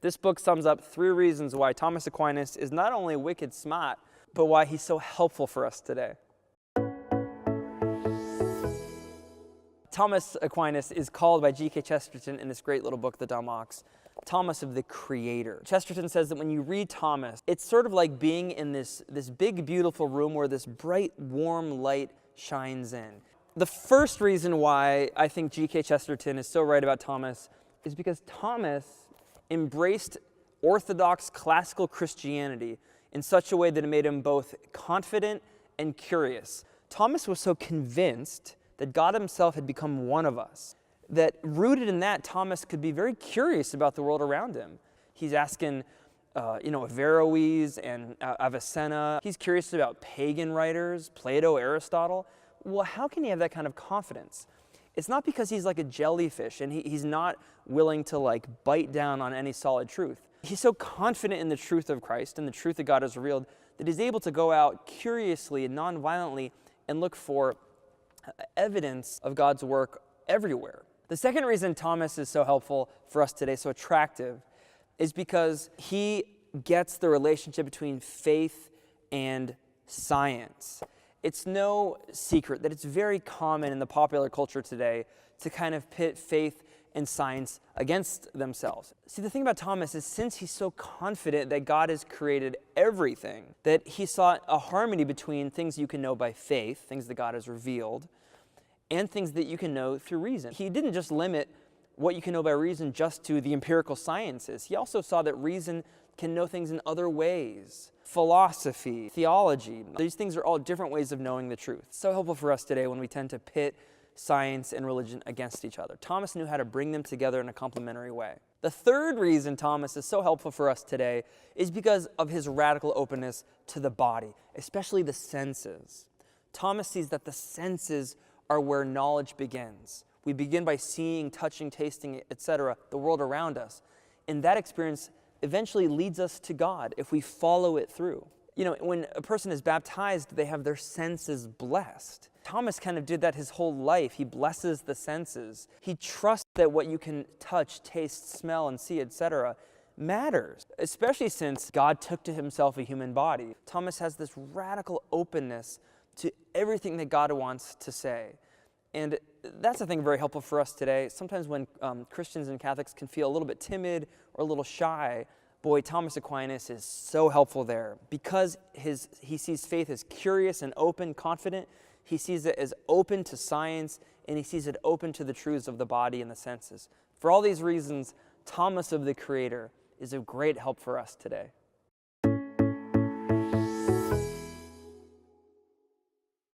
This book sums up 3 reasons why Thomas Aquinas is not only wicked smart, but why he's so helpful for us today. Thomas Aquinas is called by G.K. Chesterton in this great little book, The Dumb Ox, Thomas of the Creator. Chesterton says that when you read Thomas, it's sort of like being in this big, beautiful room where this bright, warm light shines in. The first reason why I think G.K. Chesterton is so right about Thomas is because Thomas embraced Orthodox classical Christianity in such a way that it made him both confident and curious. Thomas was so convinced that God himself had become one of us, that rooted in that, Thomas could be very curious about the world around him. He's asking, Averroes and Avicenna. He's curious about pagan writers, Plato, Aristotle. Well, how can he have that kind of confidence? It's not because he's like a jellyfish and he's not willing to bite down on any solid truth. He's so confident in the truth of Christ and the truth that God has revealed that he's able to go out curiously and non-violently and look for evidence of God's work everywhere. The second reason Thomas is so helpful for us today, so attractive, is because he gets the relationship between faith and science. It's no secret that it's very common in the popular culture today to kind of pit faith and science against themselves. See, the thing about Thomas is since he's so confident that God has created everything, that he sought a harmony between things you can know by faith, things that God has revealed, and things that you can know through reason. He didn't just limit what you can know by reason just to the empirical sciences. He also saw that reason can know things in other ways. Philosophy, theology, these things are all different ways of knowing the truth. So helpful for us today when we tend to pit science and religion against each other. Thomas knew how to bring them together in a complementary way. The third reason Thomas is so helpful for us today is because of his radical openness to the body, especially the senses. Thomas sees that the senses are where knowledge begins. We begin by seeing, touching, tasting, etc., the world around us. And that experience eventually leads us to God if we follow it through. When a person is baptized, they have their senses blessed. Thomas kind of did that his whole life. He blesses the senses. He trusts that what you can touch, taste, smell, and see, etc., matters, especially since God took to himself a human body. Thomas has this radical openness to everything that God wants to say. And that's, I think, very helpful for us today. Sometimes when Christians and Catholics can feel a little bit timid or a little shy, boy, Thomas Aquinas is so helpful there. Because he sees faith as curious and open, confident, he sees it as open to science, and he sees it open to the truths of the body and the senses. For all these reasons, Thomas of the Creator is of great help for us today.